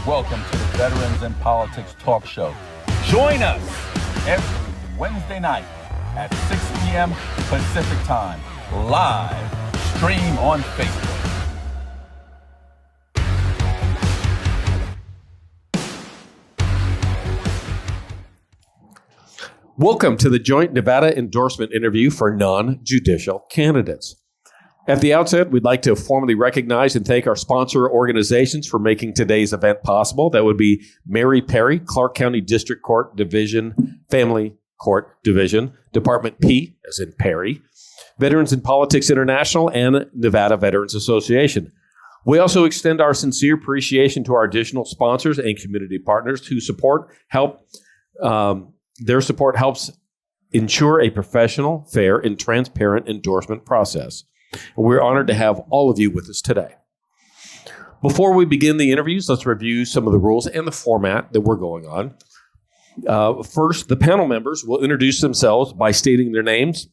Welcome to the Veterans in Politics Talk Show. Join us every Wednesday night at 6 p.m. Pacific Time, live stream on Facebook. Welcome to the joint Nevada endorsement interview for non-judicial candidates. At the outset, we'd like to formally recognize and thank our sponsor organizations for making today's event possible. That would be Mary Perry, Clark County District Court Division, Family Court Division, Department P, as in Perry, Veterans in Politics International, and Nevada Veterans Association. We also extend our sincere appreciation to our additional sponsors and community partners whose their support helps ensure a professional, fair, and transparent endorsement process. And we're honored to have all of you with us today. Before we begin the interviews, let's review some of the rules and the format that we're going on. First, the panel members will introduce themselves by stating their names,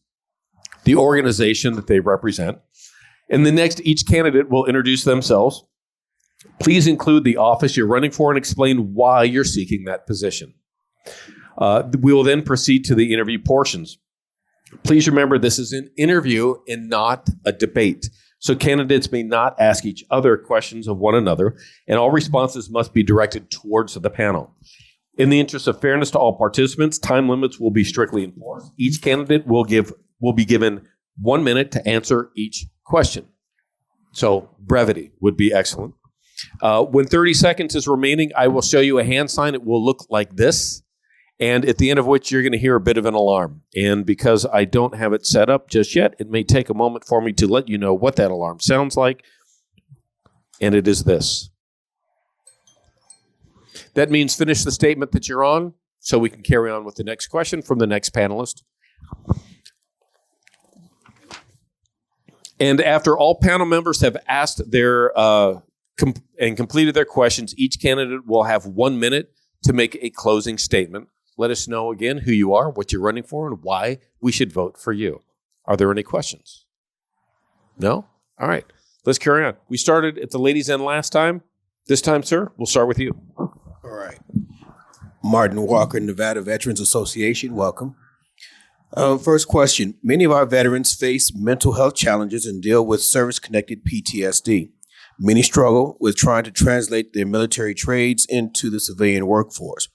the organization that they represent. And then next, each candidate will introduce themselves. Please include the office you're running for and explain why you're seeking that position. We will then proceed to the interview portions. Please remember this is an interview and not a debate. So candidates may not ask each other questions of one another, and all responses must be directed towards the panel. In the interest of fairness to all participants, time limits will be strictly enforced. Each candidate will be given 1 minute to answer each question. So brevity would be excellent. When 30 seconds is remaining, I will show you a hand sign. It will look like this. And at the end of which you're going to hear a bit of an alarm. And because I don't have it set up just yet, it may take a moment for me to let you know what that alarm sounds like. And it is this. That means finish the statement that you're on so we can carry on with the next question from the next panelist. And after all panel members have asked their and completed their questions, each candidate will have 1 minute to make a closing statement. Let us know again who you are, what you're running for, and why we should vote for you. Are there any questions? No? All right. Let's carry on. We started at the ladies' end last time. This time, sir, we'll start with you. All right. Martin Walker, Nevada Veterans Association. Welcome. First question. Many of our veterans face mental health challenges and deal with service-connected PTSD. Many struggle with trying to translate their military trades into the civilian workforce.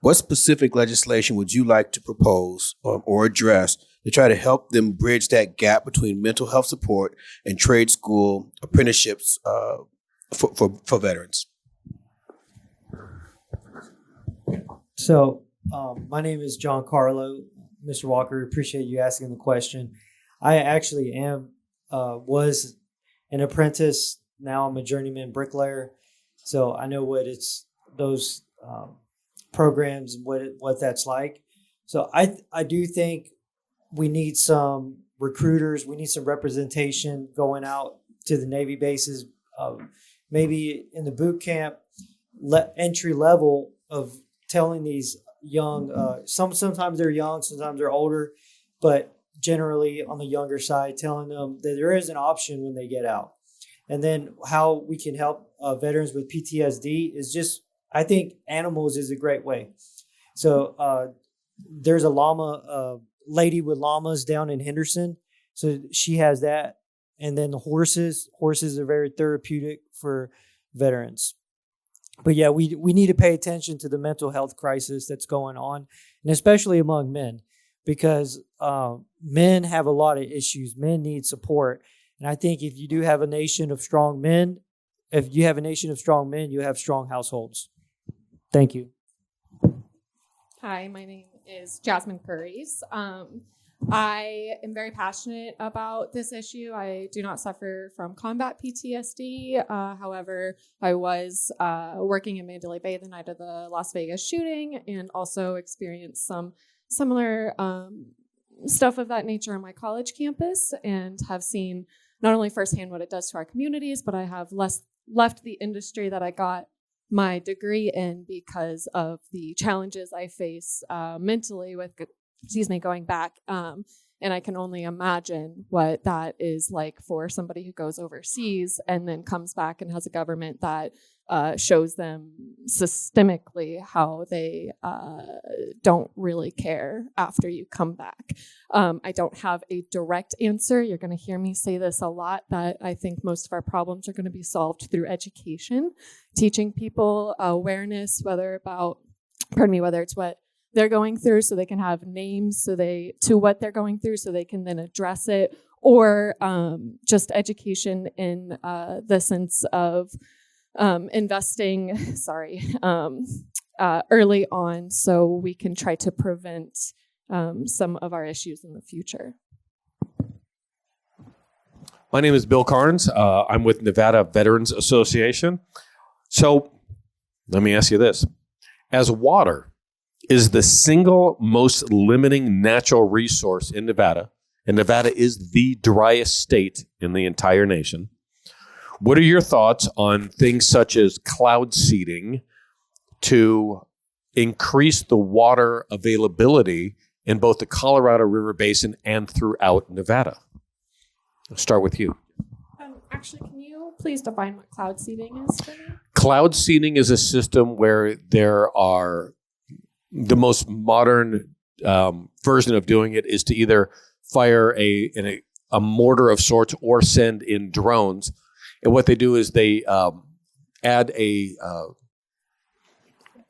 What specific legislation would you like to propose or address to try to help them bridge that gap between mental health support and trade school apprenticeships for veterans? So my name is John Carlo. Mr. Walker, appreciate you asking the question. I actually was an apprentice. Now I'm a journeyman bricklayer. So I know what those programs, what that's like. So I do think we need some recruiters. We need some representation going out to the Navy bases, maybe in the boot camp, entry level of telling these young, sometimes they're young, sometimes they're older, but generally on the younger side, telling them that there is an option when they get out. And then how we can help veterans with PTSD is just, I think animals is a great way. So there's a llama lady with llamas down in Henderson. So she has that. And then the horses are very therapeutic for veterans. But yeah, we need to pay attention to the mental health crisis that's going on, and especially among men, because men have a lot of issues. Men need support. And I think if you do have a nation of strong men, you have strong households. Thank you. Hi, my name is Jasmine Kurys. I am very passionate about this issue. I do not suffer from combat PTSD. However, I was working in Mandalay Bay the night of the Las Vegas shooting and also experienced some similar stuff of that nature on my college campus and have seen not only firsthand what it does to our communities, but I have left the industry that I got my degree in because of the challenges I face mentally with going back. And I can only imagine what that is like for somebody who goes overseas and then comes back and has a government that shows them systemically how they don't really care after you come back. I don't have a direct answer. You're going to hear me say this a lot, that I think most of our problems are going to be solved through education, teaching people awareness, whether it's what they're going through, so they can have names to what they're going through, so they can then address it, or just education in the sense of investing, early on, so we can try to prevent some of our issues in the future. My name is Bill Carnes. I'm with Nevada Veterans Association. So let me ask you this. As water is the single most limiting natural resource in Nevada, and Nevada is the driest state in the entire nation, what are your thoughts on things such as cloud seeding to increase the water availability in both the Colorado River Basin and throughout Nevada? I'll start with you. Actually, can you please define what cloud seeding is for me? Cloud seeding is a system where there are the most modern version of doing it is to either fire a mortar of sorts or send in drones. And what they do is they add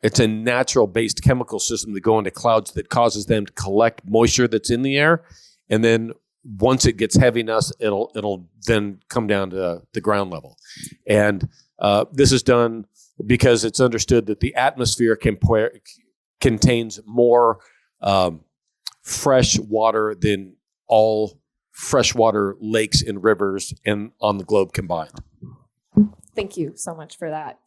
it's a natural-based chemical system that go into clouds that causes them to collect moisture that's in the air. And then once it gets heavy enough, it'll then come down to the ground level. And this is done because it's understood that the atmosphere contains more fresh water than all freshwater lakes and rivers and on the globe combined. Thank you so much for that.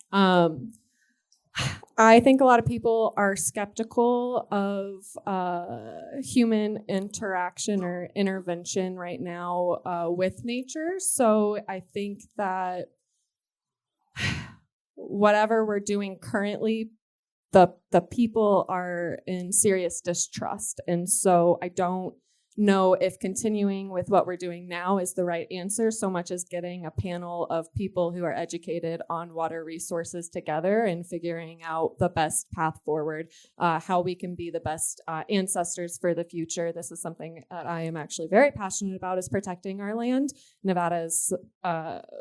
I think a lot of people are skeptical of human interaction or intervention right now with nature. So I think that whatever we're doing currently, the people are in serious distrust. And so I don't know if continuing with what we're doing now is the right answer, so much as getting a panel of people who are educated on water resources together and figuring out the best path forward, how we can be the best ancestors for the future. This is something that I am actually very passionate about, is protecting our land. Nevada is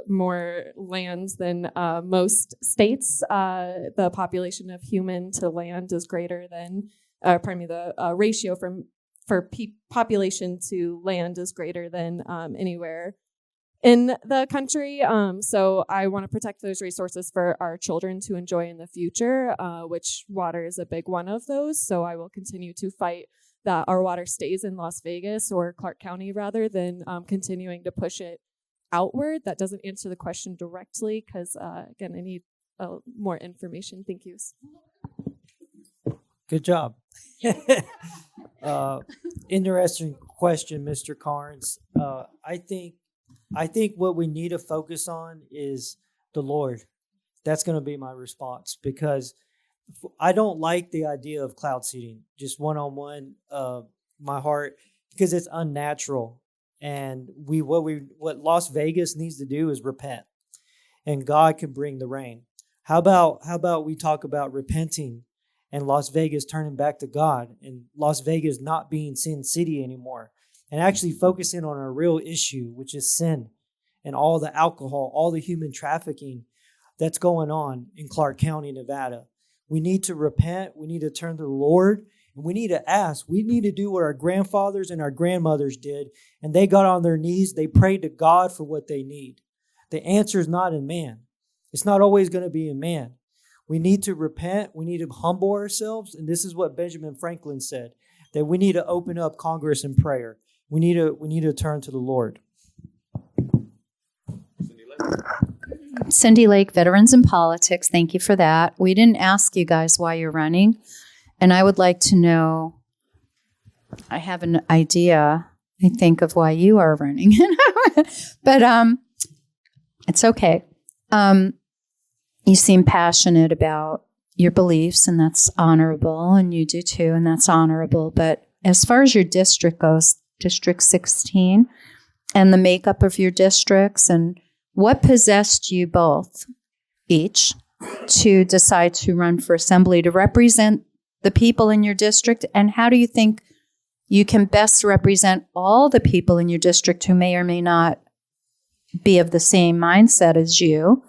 more lands than most states. The population of human to land is greater than, the ratio for population to land is greater than anywhere in the country. So I want to protect those resources for our children to enjoy in the future, which water is a big one of those. So I will continue to fight that our water stays in Las Vegas or Clark County rather than continuing to push it outward. That doesn't answer the question directly because, again, I need more information. Thank you. Good job. Interesting question, Mr. Carnes. I think what we need to focus on is the Lord. That's going to be my response, because I don't like the idea of cloud seeding, just one-on-one, my heart, because it's unnatural. And what Las Vegas needs to do is repent, and God can bring the rain. How about we talk about repenting and Las Vegas turning back to God, and Las Vegas not being Sin City anymore, and actually focusing on a real issue, which is sin and all the alcohol, all the human trafficking that's going on in Clark County, Nevada. We need to repent. We need to turn to the Lord, and we need to ask. We need to do what our grandfathers and our grandmothers did, and they got on their knees. They prayed to God for what they need. The answer is not in man. It's not always going to be in man. We need to repent. We need to humble ourselves. And this is what Benjamin Franklin said, that we need to open up Congress in prayer. We need to turn to the Lord. Cindy Lake, Veterans in Politics. Thank you for that. We didn't ask you guys why you're running. And I would like to know, I have an idea, I think, of why you are running. But it's okay. You seem passionate about your beliefs, and that's honorable, and you do too, and that's honorable. But as far as your district goes, District 16, and the makeup of your districts, and what possessed you both, each, to decide to run for assembly to represent the people in your district? And how do you think you can best represent all the people in your district who may or may not be of the same mindset as you?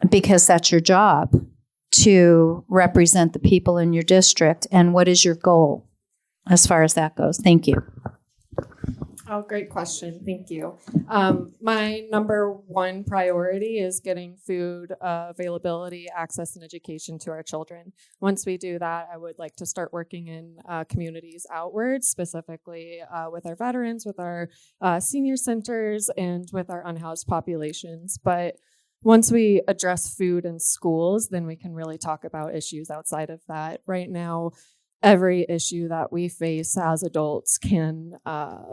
Because that's your job, to represent the people in your district. And what is your goal as far as that goes? Thank you. Oh, great question. Thank you. My number one priority is getting food availability, access, and education to our children. Once we do that, I would like to start working in communities outwards, specifically with our veterans, with our senior centers, and with our unhoused populations. But once we address food in schools, then we can really talk about issues outside of that. Right now, every issue that we face as adults can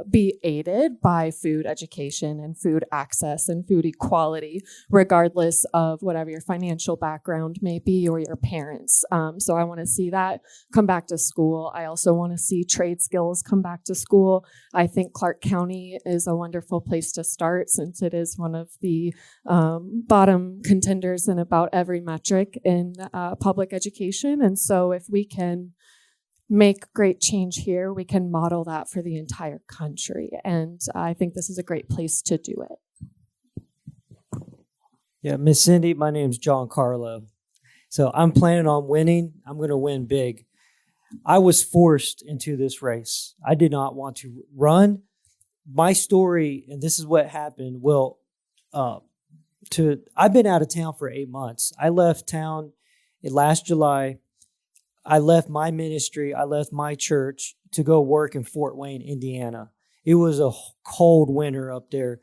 be aided by food education and food access and food equality, regardless of whatever your financial background may be or your parents. So I want to see that come back to school. I also want to see trade skills come back to school. I think Clark County is a wonderful place to start, since it is one of the bottom contenders in about every metric in public education. And so if we can make great change here, we can model that for the entire country. And I think this is a great place to do it. Yeah, Miss Cindy, my name's John Carlo. So I'm planning on winning. I'm going to win big. I was forced into this race. I did not want to run. My story, and this is what happened, I've been out of town for 8 months. I left town last July. I left my ministry, I left my church to go work in Fort Wayne, Indiana. It was a cold winter up there.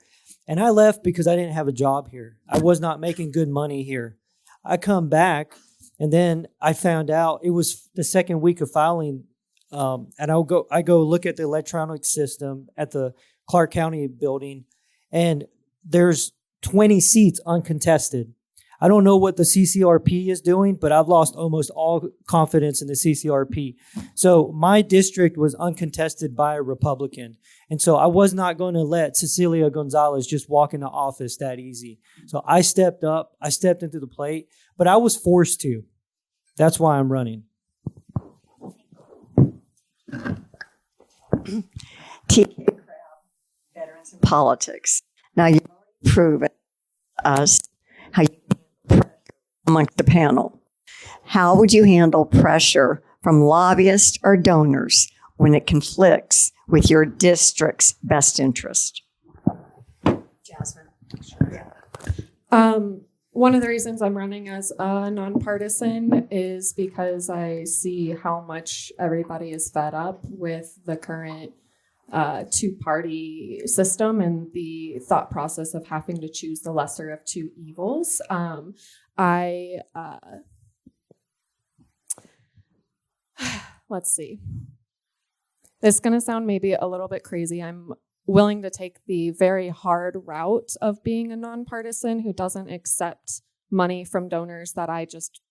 And I left because I didn't have a job here. I was not making good money here. I come back, and then I found out it was the second week of filing. And I go look at the electronic system at the Clark County building, and there's 20 seats uncontested. I don't know what the CCRP is doing, but I've lost almost all confidence in the CCRP. So my district was uncontested by a Republican. And so I was not going to let Cecilia Gonzalez just walk into office that easy. So I stepped up. I stepped into the plate, but I was forced to. That's why I'm running. TK Veterans in Politics. Now, you've proven to us how you amongst the panel. How would you handle pressure from lobbyists or donors when it conflicts with your district's best interest? Jasmine. One of the reasons I'm running as a nonpartisan is because I see how much everybody is fed up with the current two-party system and the thought process of having to choose the lesser of two evils. Let's see. This is going to sound maybe a little bit crazy. I'm willing to take the very hard route of being a nonpartisan who doesn't accept money from donors that I just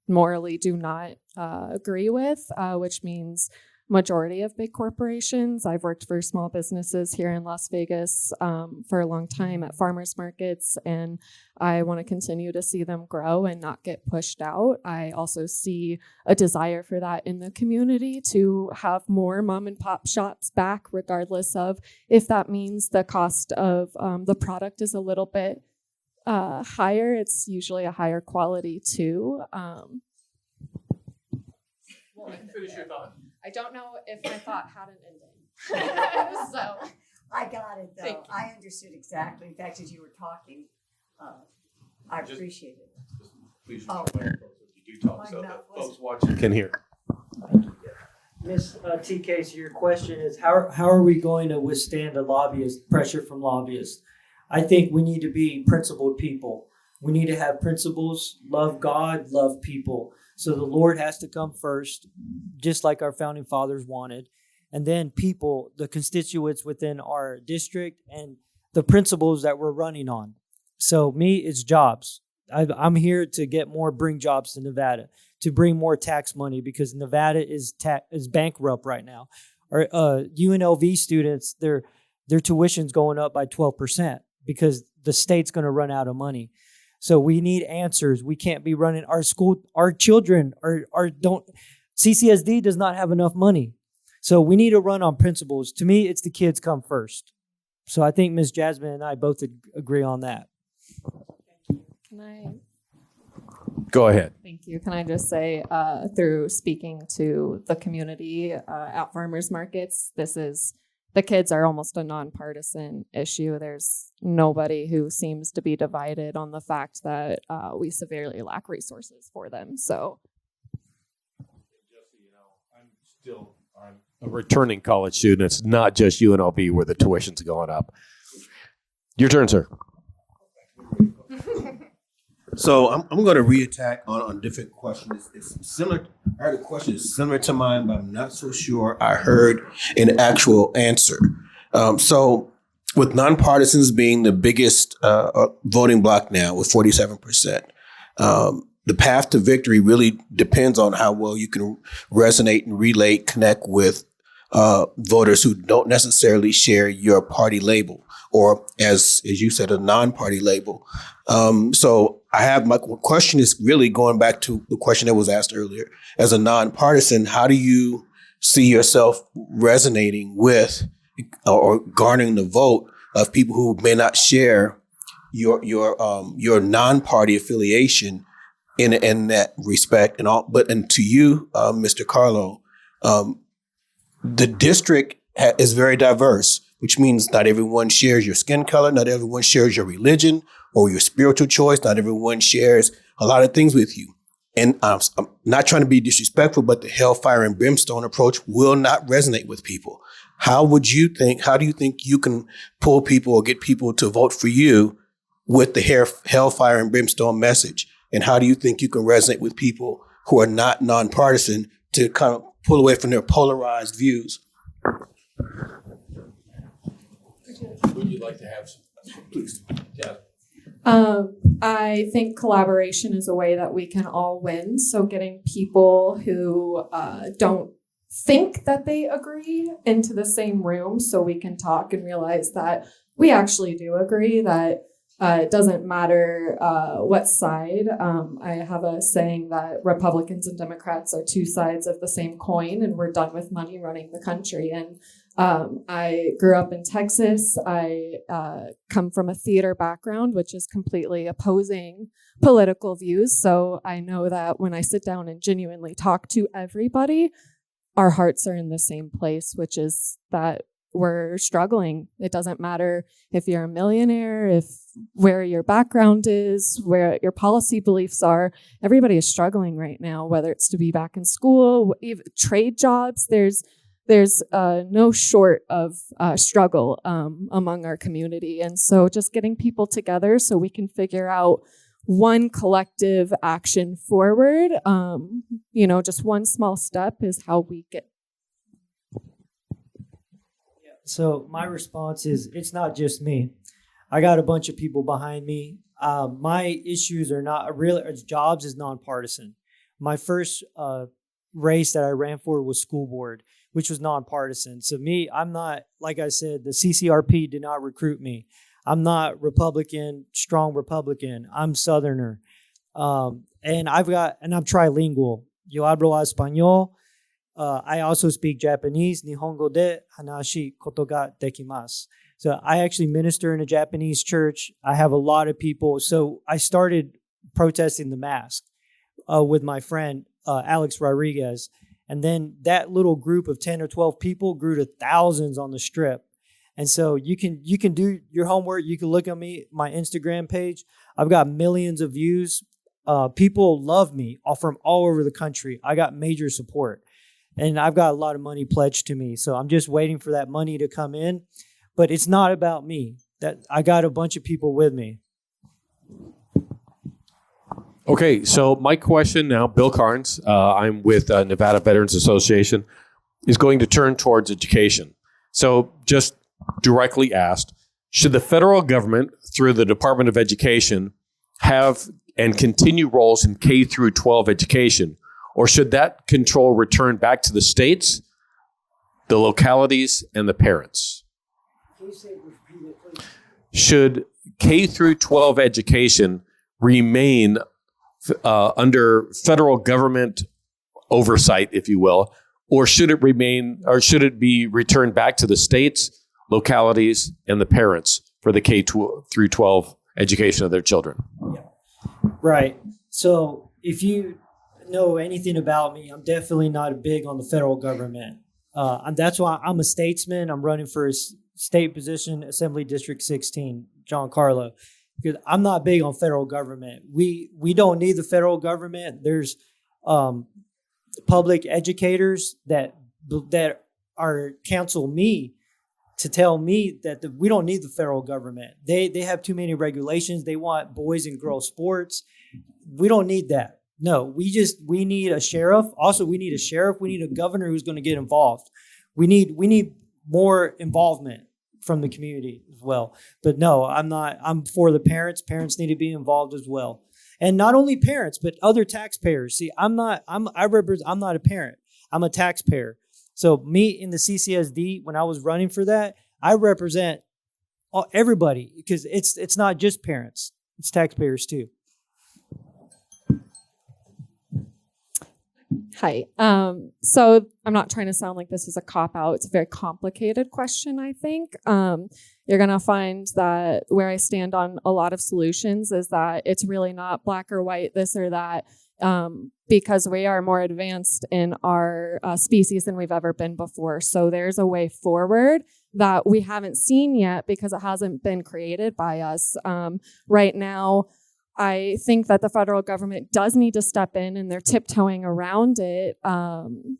morally do not agree with, which means majority of big corporations. I've worked for small businesses here in Las Vegas for a long time at farmers markets, and I want to continue to see them grow and not get pushed out. I also see a desire for that in the community to have more mom and pop shops back, regardless of if that means the cost of the product is a little bit higher. It's usually a higher quality too. Finish your thought. I don't know if my thought had an ending. So I got it, Thank though. you. I understood exactly. In fact, as you were talking, I appreciate it. Please use Oh. your microphone so you do talk My so that mouth was- folks watching can hear. Miss TK, so your question is how are we going to withstand pressure from lobbyists? I think we need to be principled people. We need to have principles, love God, love people. So the Lord has to come first, just like our founding fathers wanted. And then people, the constituents within our district and the principles that we're running on. So me, it's jobs. I'm here to bring jobs to Nevada, to bring more tax money because Nevada is bankrupt right now. Our UNLV students, their tuition's going up by 12% because the state's going to run out of money. So we need answers. We can't be running our school. Our children don't. CCSD does not have enough money. So we need to run on principles. To me, it's the kids come first. So I think Ms. Jasmine and I both agree on that. Can I? Go ahead. Thank you. Can I just say, through speaking to the community at farmers markets, the kids are almost a nonpartisan issue. There's nobody who seems to be divided on the fact that we severely lack resources for them. So, I'm a returning college student. It's not just UNLV where the tuition's going up. Your turn, sir. So I'm going to reattack on different questions. It's similar. I heard a question similar to mine, but I'm not so sure I heard an actual answer. So with nonpartisans being the biggest voting bloc now with 47%, the path to victory really depends on how well you can resonate and relate, connect with voters who don't necessarily share your party label, or as you said, a non-party label. So I have my question is really going back to the question that was asked earlier. As a nonpartisan, how do you see yourself resonating with or garnering the vote of people who may not share your non-party affiliation in that respect and all? And to you, Mr. Carlo, the district is very diverse, which means not everyone shares your skin color, not everyone shares your religion or your spiritual choice, not everyone shares a lot of things with you. And I'm not trying to be disrespectful, but the hellfire and brimstone approach will not resonate with people. How do you think you can pull people or get people to vote for you with the hellfire and brimstone message? And how do you think you can resonate with people who are not nonpartisan to kind of pull away from their polarized views? Would you like to have some? Please. Yeah. I think collaboration is a way that we can all win. So getting people who don't think that they agree into the same room so we can talk and realize that we actually do agree, that it doesn't matter what side. I have a saying that Republicans and Democrats are two sides of the same coin, and we're done with money running the country. And I grew up in Texas. I come from a theater background, which is completely opposing political views. So I know that when I sit down and genuinely talk to everybody, our hearts are in the same place, which is that we're struggling. It doesn't matter if you're a millionaire, where your background is, where your policy beliefs are. Everybody is struggling right now, whether it's to be back in school, even trade jobs. There's no short of struggle among our community. And so just getting people together so we can figure out one collective action forward, just one small step is how we get. So my response is, it's not just me. I got a bunch of people behind me. My issues are not really, jobs is nonpartisan. My first race that I ran for was school board, which was nonpartisan. So me, I'm not, like I said, the CCRP did not recruit me. I'm not Republican, strong Republican. I'm Southerner. And I'm trilingual. Yo hablo español. I also speak Japanese. Nihongo de hanashi koto ga dekimasu. So I actually minister in a Japanese church. I have a lot of people. So I started protesting the mask with my friend, Alex Rodriguez. And then that little group of 10 or 12 people grew to thousands on the strip. And so you can do your homework. You can look at my Instagram page. I've got millions of views. People love me from all over the country. I got major support. And I've got a lot of money pledged to me. So I'm just waiting for that money to come in. But it's not about me. That I got a bunch of people with me. Okay, so my question now, Bill Carnes, I'm with Nevada Veterans Association, is going to turn towards education. So just directly asked, should the federal government, through the Department of Education, have and continue roles in K through 12 education? Or should that control return back to the states, the localities, and the parents? Should K through 12 education remain under federal government oversight, if you will, or should it remain, or should it be returned back to the states, localities, and the parents for the K through 12 education of their children? Right. So if you know anything about me, I'm definitely not big on the federal government. And that's why I'm a statesman. I'm running for a state position, Assembly District 16, John Carlo, because I'm not big on federal government. We don't need the federal government. There's public educators that are counsel me to tell me that we don't need the federal government. They have too many regulations. They want boys and girls sports. We don't need that. No, we need a sheriff. Also, we need a sheriff. We need a governor who's going to get involved. We need more involvement from the community as well. But no, I'm for the parents. Parents need to be involved as well. And not only parents, but other taxpayers. See, I'm not a parent. I'm a taxpayer. So me in the CCSD, when I was running for that, I represent everybody, because it's not just parents, it's taxpayers too. Hi. So I'm not trying to sound like this is a cop-out. It's a very complicated question, I think. You're going to find that where I stand on a lot of solutions is that it's really not black or white, this or that, because we are more advanced in our species than we've ever been before. So there's a way forward that we haven't seen yet because it hasn't been created by us. Right now, I think that the federal government does need to step in, and they're tiptoeing around it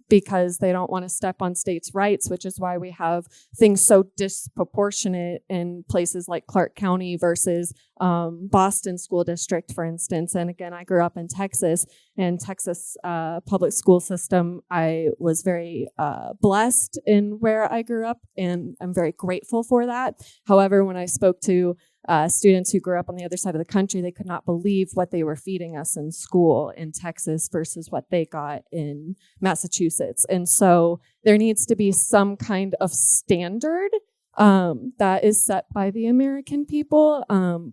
because they don't want to step on states' rights, which is why we have things so disproportionate in places like Clark County versus Boston School District, for instance. And again, I grew up in Texas, and Texas public school system, I was very blessed in where I grew up, and I'm very grateful for that. However, when I spoke to students who grew up on the other side of the country, they could not believe what they were feeding us in school in Texas versus what they got in Massachusetts. And so there needs to be some kind of standard that is set by the American people,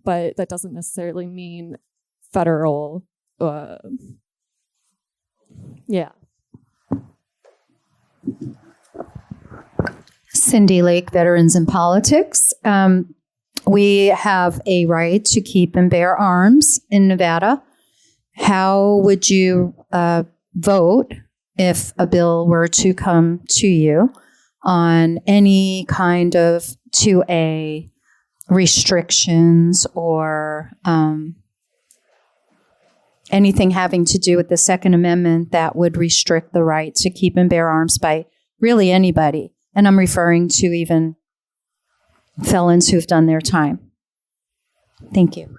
but that doesn't necessarily mean federal. Cindy Lake, Veterans in Politics. We have a right to keep and bear arms in Nevada. How would you vote if a bill were to come to you on any kind of 2A restrictions or anything having to do with the Second Amendment that would restrict the right to keep and bear arms by really anybody? And I'm referring to even felons who've done their time. Thank you.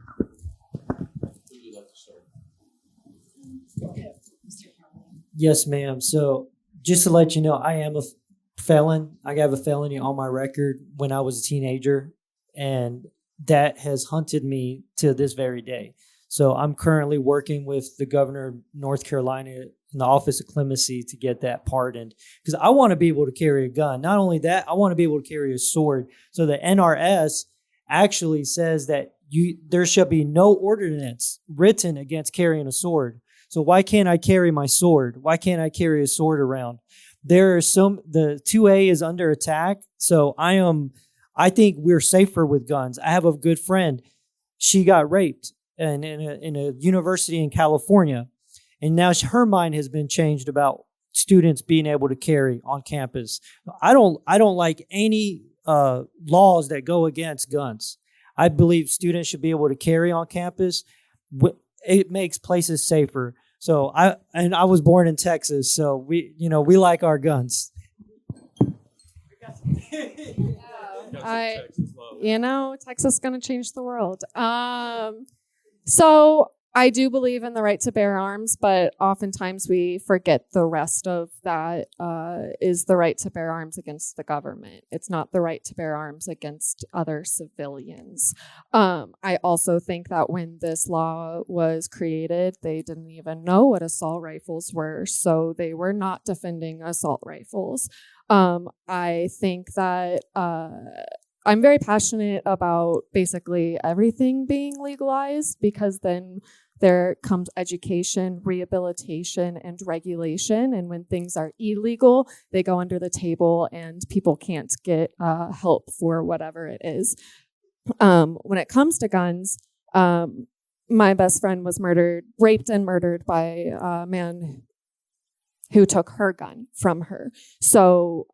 Yes, ma'am. So just to let you know, I am a felon. I have a felony on my record when I was a teenager, and that has hunted me to this very day. So I'm currently working with the governor of North Carolina in the Office of Clemency to get that pardoned, because I want to be able to carry a gun. Not only that, I want to be able to carry a sword. So the NRS actually says that there shall be no ordinance written against carrying a sword. So why can't I carry my sword? Why can't I carry a sword around? The 2A is under attack. So I think we're safer with guns. I have a good friend. She got raped in a university in California. And now her mind has been changed about students being able to carry on campus. I don't like any laws that go against guns. I believe students should be able to carry on campus. It makes places safer. So I was born in Texas, so we like our guns. Texas is going to change the world. So I do believe in the right to bear arms, but oftentimes we forget the rest of that is the right to bear arms against the government. It's not the right to bear arms against other civilians. I also think that when this law was created, they didn't even know what assault rifles were, so they were not defending assault rifles. I think that I'm very passionate about basically everything being legalized, because then there comes education, rehabilitation, and regulation. And when things are illegal, they go under the table and people can't get help for whatever it is. When it comes to guns, my best friend was raped and murdered by a man who took her gun from her. So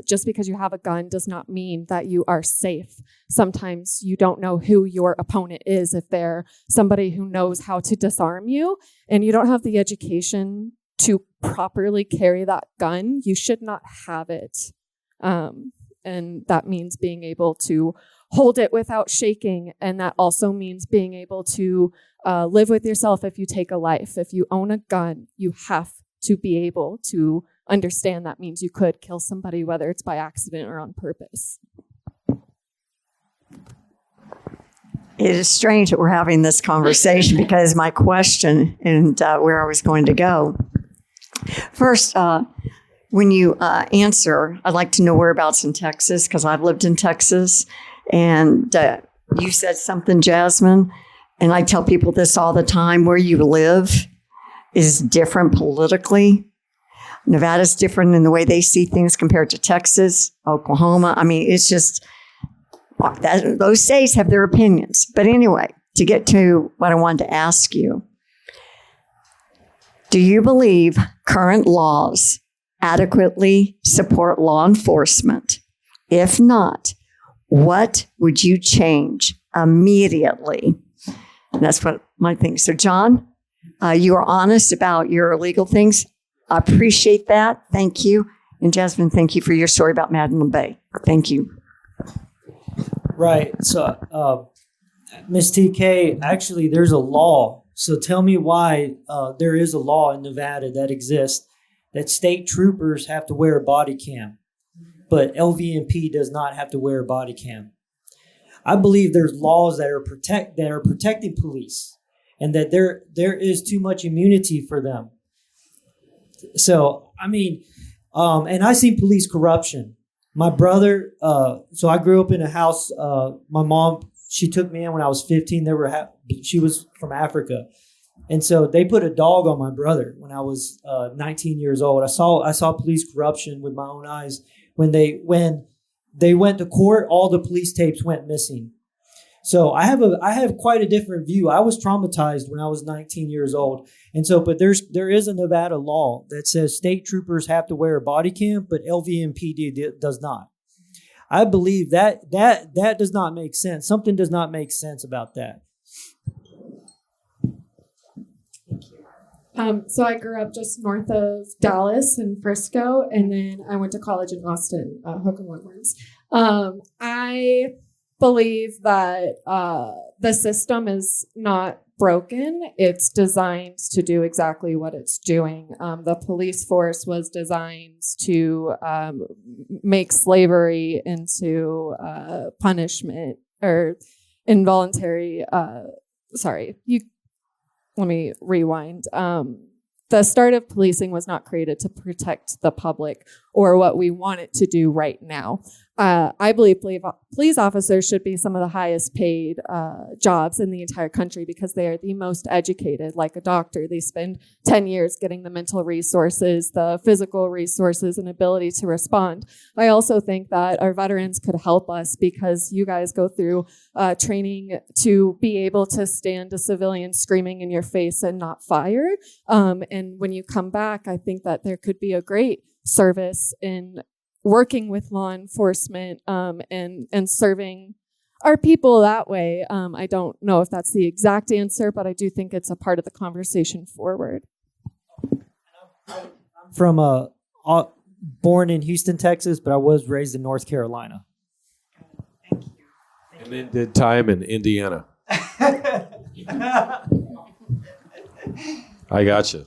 just because you have a gun does not mean that you are safe. Sometimes you don't know who your opponent is. If they're somebody who knows how to disarm you and you don't have the education to properly carry that gun, you should not have it. And that means being able to hold it without shaking. And that also means being able to live with yourself if you take a life. If you own a gun, you have to be able to understand that means you could kill somebody, whether it's by accident or on purpose. It is strange that we're having this conversation because my question and where I was going to go. First, when you answer, I'd like to know whereabouts in Texas, because I've lived in Texas. And you said something, Jasmine, and I tell people this all the time: where you live is different politically. Nevada's different in the way they see things compared to Texas, Oklahoma. I mean, it's just, those states have their opinions. But anyway, to get to what I wanted to ask you, do you believe current laws adequately support law enforcement? If not, what would you change immediately? And that's what my thing. So, John, you are honest about your illegal things. I appreciate that. Thank you. And Jasmine, thank you for your story about Madeline Bay. Thank you. Right. So, Ms. TK, actually, there's a law. So tell me why there is a law in Nevada that exists that state troopers have to wear a body cam, but LVMP does not have to wear a body cam. I believe there's laws that are protecting police, and that there is too much immunity for them. So, I mean, and I see police corruption. My brother, so I grew up in a house, my mom, she took me in when I was 15. She was from Africa. And so they put a dog on my brother when I was 19 years old. I saw police corruption with my own eyes. When they went to court, all the police tapes went missing. So I have quite a different view. I was traumatized when I was 19 years old. And so, but there is a Nevada law that says state troopers have to wear a body cam, but LVMPD does not. I believe that does not make sense. Something does not make sense about that. So I grew up just north of Dallas in Frisco, and then I went to college in Austin, Hook and Longhorns. I believe that the system is not broken. It's designed to do exactly what it's doing. The police force was designed to make slavery into punishment or involuntary. Let me rewind. The start of policing was not created to protect the public or what we want it to do right now. I believe police officers should be some of the highest paid jobs in the entire country because they are the most educated. Like a doctor, they spend 10 years getting the mental resources, the physical resources, and ability to respond. I also think that our veterans could help us because you guys go through training to be able to stand a civilian screaming in your face and not fire. And when you come back, I think that there could be a great service in working with law enforcement and serving our people that way. I don't know if that's the exact answer, but I do think it's a part of the conversation forward. I'm from born in Houston, Texas, but I was raised in North Carolina. Thank you. And then did time in Indiana. I gotcha.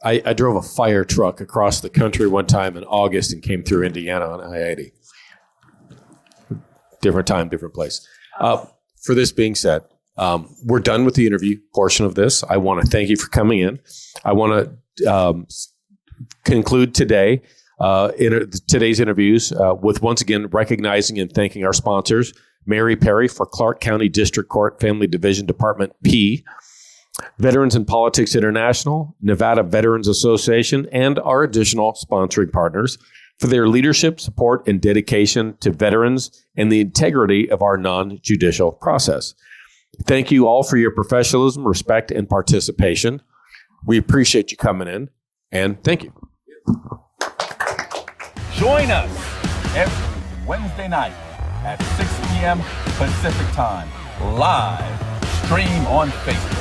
I drove a fire truck across the country one time in August and came through Indiana on I-80. Different time, different place. For this being said, we're done with the interview portion of this. I want to thank you for coming in. I want to conclude today today's interviews with once again recognizing and thanking our sponsors, Mary Perry for Clark County District Court Family Division Department P, Veterans in Politics International, Nevada Veterans Association, and our additional sponsoring partners for their leadership, support, and dedication to veterans and the integrity of our non-judicial process. Thank you all for your professionalism, respect, and participation. We appreciate you coming in, and thank you. Join us every Wednesday night at 6 p.m. Pacific Time, live stream on Facebook.